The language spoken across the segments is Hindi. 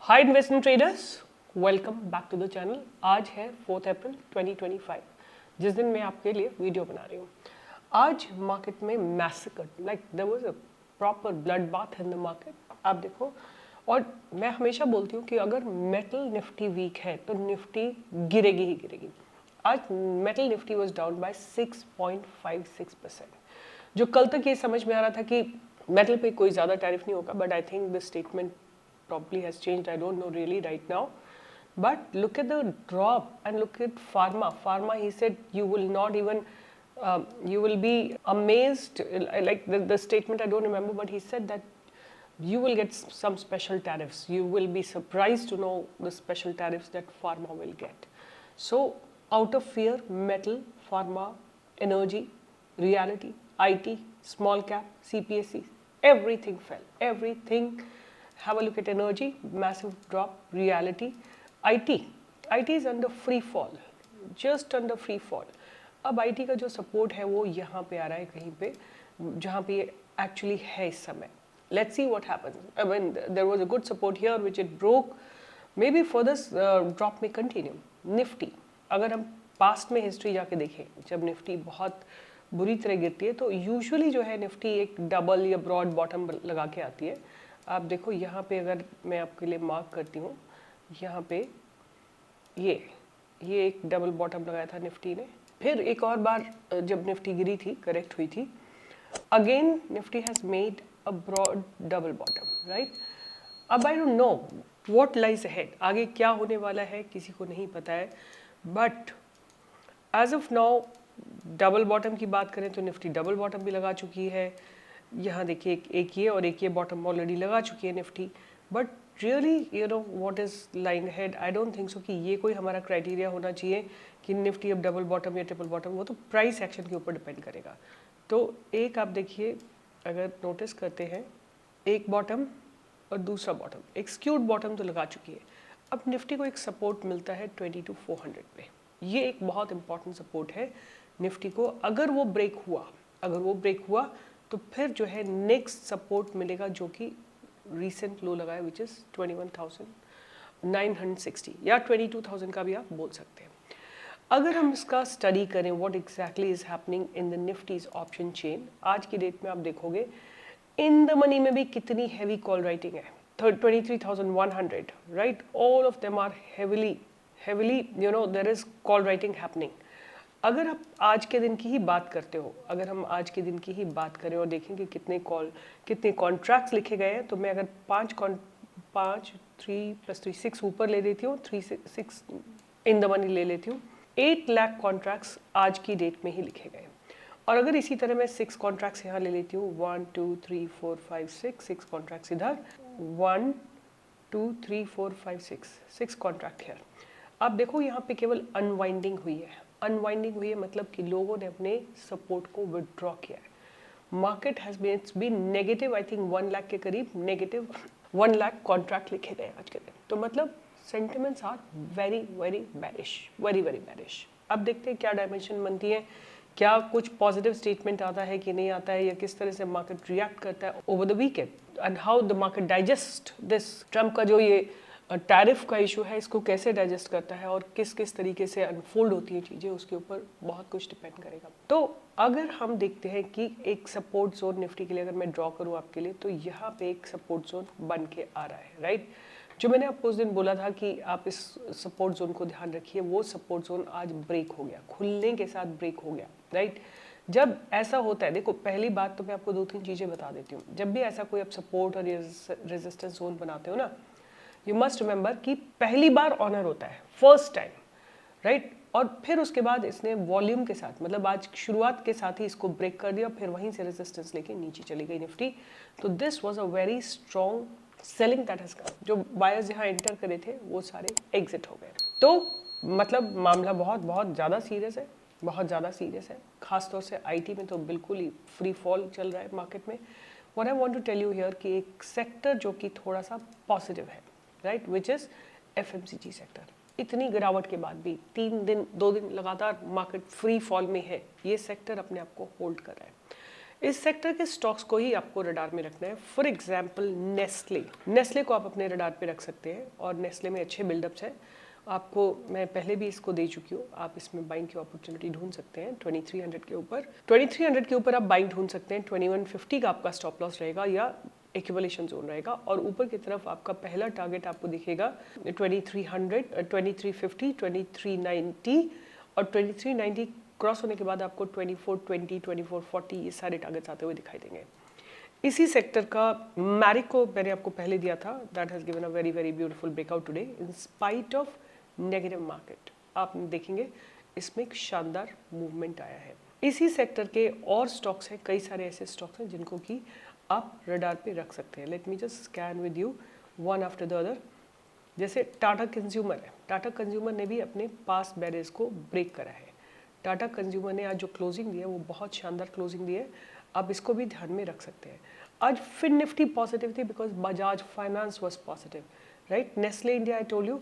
Hi investment traders, welcome back to the channel. आज है 4 अप्रैल 2025, जिस दिन मैं आपके लिए वीडियो बना रही हूँ। आज मार्केट में massacre like there was a proper blood bath in the market. आप देखो, और मैं हमेशा बोलती हूँ कि अगर मेटल निफ्टी वीक है तो निफ्टी गिरेगी ही गिरेगी। आज metal Nifty was down by 6.56%। जो कल तक ये समझ में आ रहा था कि मेटल पे कोई ज़्यादा टैरिफ नहीं होगा, but I think this statement probably has changed. I don't know really right now. But look at the drop and look at pharma. Pharma, he said, you will not even, you will be amazed. Like the statement, I don't remember, but he said that you will get some special tariffs. You will be surprised to know the special tariffs that pharma will get. So, out of fear, metal, pharma, energy, reality, IT, small cap, CPSC, everything fell. Everything. Have a look at energy, massive drop, reality, IT is under free fall, just under free fall. अब IT का जो सपोर्ट है वो यहाँ पे आ रहा है कहीं पे, जहाँ पे एक्चुअली है इस समय. Let's see what happens. I mean, there was a good support here which it broke. Maybe further drop may continue. Nifty, अगर हम पास्ट में हिस्ट्री जाके देखें, जब निफ्टी बहुत बुरी तरह गिरती है तो यूजुअली जो है निफ्टी एक डबल या ब्रॉड बॉटम लगा के आती है. आप देखो यहाँ पे, अगर मैं आपके लिए मार्क करती हूँ, यहाँ पे ये एक डबल बॉटम लगाया था निफ्टी ने. फिर एक और बार जब निफ्टी गिरी थी, करेक्ट हुई थी, again Nifty has made a broad double bottom, right. अब I don't know what lies ahead, आगे क्या होने वाला है किसी को नहीं पता है, but as of now double bottom की बात करें तो निफ्टी डबल बॉटम भी लगा चुकी है. यहाँ देखिए एक ये और एक ये बॉटम ऑलरेडी लगा चुकी है Nifty. But really you know what is line head, I don't think so कि ये कोई हमारा क्राइटेरिया होना चाहिए कि निफ्टी अब डबल बॉटम या ट्रिपल बॉटम. वो तो प्राइस एक्शन के ऊपर डिपेंड करेगा. तो एक आप देखिए, अगर नोटिस करते हैं, एक बॉटम और दूसरा बॉटम, एक स्क्यूड बॉटम तो लगा चुकी है. अब निफ्टी को एक सपोर्ट मिलता है 22,400 पे. ये एक बहुत इंपॉर्टेंट सपोर्ट है निफ्टी को. अगर वो ब्रेक हुआ तो फिर जो है नेक्स्ट सपोर्ट मिलेगा जो कि रीसेंट लो लगा है, विच इज़ 21,960 या 22,000 का भी आप बोल सकते हैं. अगर हम इसका स्टडी करें what exactly is happening in the Nifty's option chain, आज की डेट में आप देखोगे इन द मनी में भी कितनी हैवी कॉल राइटिंग है. 23,100, right. All of them are heavily you know there is call writing happening. अगर आप आज के दिन की ही बात करते हो, अगर हम आज के दिन की ही बात करें और देखें कि कितने कॉन्ट्रैक्ट्स लिखे गए हैं, तो मैं अगर 3+3 ऊपर ले लेती हूँ, 6 इन द मनी ले लेती हूँ, 8 लाख कॉन्ट्रैक्ट्स आज की डेट में ही लिखे गए. और अगर इसी तरह मैं 6 कॉन्ट्रैक्ट्स यहाँ ले लेती हूँ, 1 2 3 4 5 6 कॉन्ट्रैक्ट्स इधर, 1 2 3 4 5 6 कॉन्ट्रैक्ट है. आप देखो यहाँ पे केवल अनवाइंडिंग हुई है. मतलब कि लोगों ने अपने सपोर्ट को विड्रॉ किया है. Market has been negative, I think 1 lakh के करीब नेगेटिव 1 लाख कॉन्ट्रैक्ट लिखे गए आज के दिन. तो मतलब sentiments are very very bearish. अब देखते हैं क्या डायमेंशन बनती है, क्या कुछ पॉजिटिव स्टेटमेंट आता है कि नहीं आता है, या किस तरह से मार्केट रिएक्ट करता है over the weekend, and how the market digest this. Trump का जो ये टैरिफ का इशू है, इसको कैसे डाइजेस्ट करता है और किस तरीके से अनफोल्ड होती हैं चीज़ें, उसके ऊपर बहुत कुछ डिपेंड करेगा. तो अगर हम देखते हैं कि एक सपोर्ट जोन निफ्टी के लिए अगर मैं ड्रॉ करूं आपके लिए, तो यहाँ पे एक सपोर्ट जोन बन के आ रहा है, राइट. जो मैंने आपको उस दिन बोला था कि आप इस सपोर्ट जोन को ध्यान रखिए, वो सपोर्ट जोन आज ब्रेक हो गया, खुलने के साथ ब्रेक हो गया, राइट. जब ऐसा होता है, देखो पहली बात तो मैं आपको 2-3 चीज़ें बता देती हूँ. जब भी ऐसा कोई आप सपोर्ट और रेजिस्टेंस जोन बनाते हो ना, यू मस्ट रिमेंबर कि पहली बार ऑनर होता है, फर्स्ट टाइम, राइट. और फिर उसके बाद इसने वॉल्यूम के साथ, मतलब आज शुरुआत के साथ ही इसको ब्रेक कर दिया, फिर वहीं से रेजिस्टेंस लेके नीचे चली गई निफ्टी. तो this was a very strong selling that has come. जो बायर्स यहाँ एंटर करे थे वो सारे एग्जिट हो गए. तो मतलब मामला बहुत ज़्यादा सीरियस है, खासतौर से आईटी में तो बिल्कुल ही फ्री फॉल चल रहा है मार्केट में. What I want to tell you here कि एक सेक्टर जो कि थोड़ा सा पॉजिटिव है, right, which is FMCG sector. इतनी गिरावट के बाद भी 2 दिन लगातार मार्केट फ्री फॉल में है, ये सेक्टर अपने आप को होल्ड कर रहा है. इस सेक्टर के स्टॉक्स को ही आपको रडार में रखना है। फॉर एग्जाम्पल नेस्ले को आप अपने रडार पे रख सकते हैं और नेस्ले में अच्छे बिल्डअप्स हैं। आपको मैं पहले भी इसको दे चुकी हूँ, आप इसमें बाइंग की अपॉर्चुनिटी ढूंढ सकते हैं 2300 के ऊपर। 2300 के ऊपर आप बाइंग ढूंढ सकते हैं। 2150 का आपका स्टॉप लॉस रहेगा या एक्यूमुलेशन जोन रहेगा, और ऊपर की तरफ आपका पहला टारगेट आपको दिखेगा 2300, 2350, 2390 और 2390 क्रॉस होने के बाद आपको 2420, 2440 ये सारे टारगेट्स आते हुए दिखाई देंगे। इसी सेक्टर का मैरिक को मैंने आपको पहले दिया था, that has given a very very beautiful breakout today in spite of negative market. आप देखेंगे इसमें एक शानदार मूवमेंट आया है। इसी सेक्टर के और स्टॉक्स हैं, कई सारे ऐसे स्टॉक्स हैं जिनको कि आप रडार पे रख सकते हैं। Let me just scan with you one after the other. जैसे टाटा कंज्यूमर है, टाटा कंज्यूमर ने भी अपने पास बैरियर्स को ब्रेक करा है। टाटा कंज्यूमर ने आज जो क्लोजिंग दी है वो बहुत शानदार क्लोजिंग दी है, आप इसको भी ध्यान में रख सकते हैं। आज फिर निफ्टी पॉजिटिव थी because Bajaj finance was positive, right. Nestle India, I told you.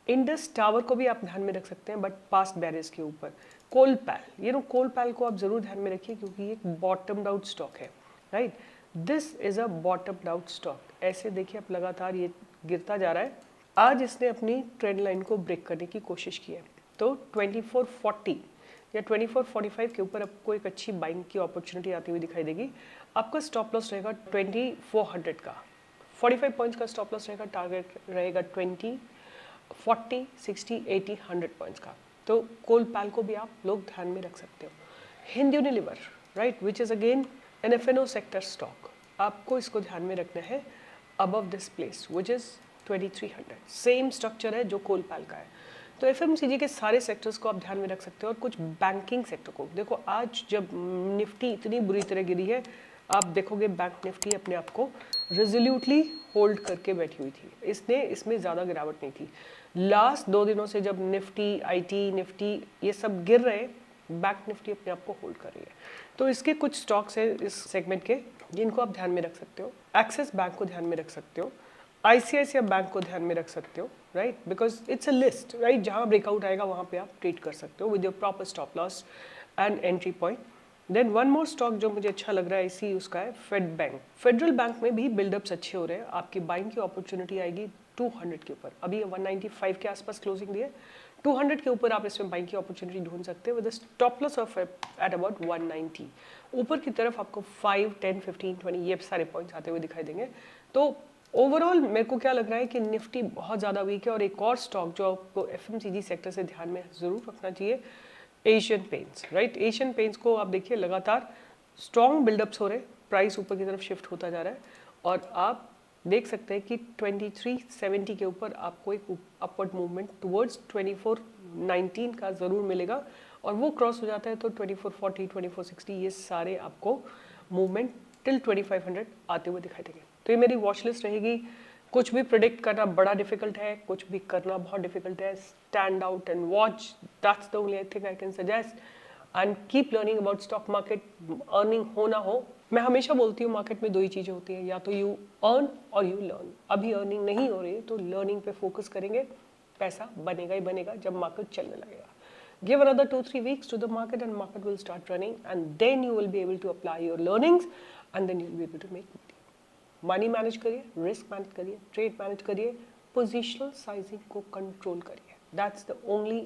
Indus tower को भी आप ध्यान में रख सकते हैं बट पास्ट बैरियर्स के ऊपर। कोलपैल, कोलपैल को आप जरूर ध्यान में रखिए क्योंकि ये एक बॉटम आउट स्टॉक है, right. This is a bottom out stock. ऐसे देखिए आप लगातार ये गिरता जा रहा है। आज इसने अपनी ट्रेंड लाइन को ब्रेक करने की कोशिश की है, तो 2440 या 2445 के ऊपर आपको एक अच्छी बाइंग की अपॉर्चुनिटी आती हुई दिखाई देगी। आपका स्टॉप लॉस रहेगा 2400 का, 45 पॉइंट्स का स्टॉप लॉस रहेगा। टारगेट रहेगा 20, 40, 60, 80, 100 पॉइंट्स का। तो कोलपैल को भी आप लोग ध्यान में रख सकते हो। Hind Unilever, right, which is again an FnO sector stock, आपको इसको ध्यान में रखना है above this place which is 2300। Same structure है जो कोलपैल का है। तो एफएमसीजी के सारे सेक्टर्स को आप ध्यान में रख सकते हो। और कुछ बैंकिंग सेक्टर को देखो, आज जब निफ्टी इतनी बुरी तरह गिरी है, आप देखोगे बैंक निफ्टी अपने आप को रेजोल्यूटली होल्ड करके बैठी हुई थी। इसमें ज़्यादा गिरावट नहीं थी। लास्ट 2 दिनों से जब निफ्टी, आईटी निफ्टी ये सब गिर रहे हैं, बैंक निफ्टी अपने आप को होल्ड कर रही है। तो इसके कुछ स्टॉक्स हैं इस सेगमेंट के जिनको आप ध्यान में रख सकते हो। एक्सिस बैंक को ध्यान में रख सकते हो, आईसीआईसीआई बैंक को ध्यान में रख सकते हो, right, because it's a list, right. जहाँ ब्रेकआउट आएगा वहाँ पे आप ट्रेड कर सकते हो with your proper stop loss and entry point. Then one more stock जो मुझे अच्छा लग रहा है इसी उसका है फेड बैंक। फेडरल बैंक में भी बिल्डअप्स अच्छे हो रहे हैं। आपकी बाइंग की अपॉर्चुनिटी आएगी 200 के ऊपर। अभी 195 के आसपास क्लोजिंग दी है। 200 के ऊपर आप इसमें बाइंग की अपॉर्चुनिटी ढूंढ सकते हैं with stop loss of at about 190। ऊपर की तरफ आपको 5, 10, 15, 20 ये सारे पॉइंट्स आते हुए दिखाई देंगे। तो ओवरऑल मेरे को क्या लग रहा है कि निफ्टी बहुत ज़्यादा वीक है। और एक और स्टॉक जो आपको एफएमसीजी सेक्टर से ध्यान में ज़रूर रखना चाहिए, Asian paints, right. Asian paints को आप देखिए लगातार स्ट्रॉन्ग बिल्डअप्स हो रहे हैं, प्राइस ऊपर की तरफ शिफ्ट होता जा रहा है और आप देख सकते हैं कि 2370 के ऊपर आपको एक अपवर्ड मूवमेंट टुवर्ड्स 2419 का ज़रूर मिलेगा। और वो क्रॉस हो जाता है तो 2440, 2460 ये सारे आपको मूवमेंट टिल 2500 आते हुए दिखाई देंगे। तो ये मेरी वॉच लिस्ट रहेगी। कुछ भी प्रिडिक्ट करना बड़ा डिफिकल्ट है, कुछ भी करना बहुत डिफिकल्ट है। Stand out and watch, that's the only thing I can suggest. And keep learning about stock market. Earning हो ना हो, मैं हमेशा बोलती हूँ मार्केट में 2 ही चीज़ें होती हैं, या तो यू अर्न और यू लर्न। अभी अर्निंग नहीं हो रही है तो लर्निंग पे फोकस करेंगे, पैसा बनेगा ही बनेगा जब मार्केट चलने लगेगा। Give another 2-3 weeks to the market and market will start running, and then you will be able to apply your learnings and then you will be able to make money. Money manage करिए, रिस्क मैनेज करिए, ट्रेड मैनेज करिए, पोजिशनल साइजिंग को कंट्रोल करिए। That's the only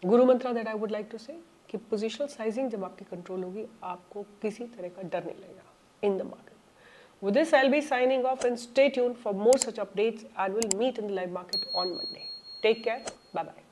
guru mantra that I would like to say, कि पोजिशनल साइजिंग जब आपकी कंट्रोल होगी आपको किसी तरह का डर नहीं लगेगा इन the market. With this, I'll be signing off and stay tuned for more such updates and we'll meet in the live market on Monday. Take care. Bye-bye.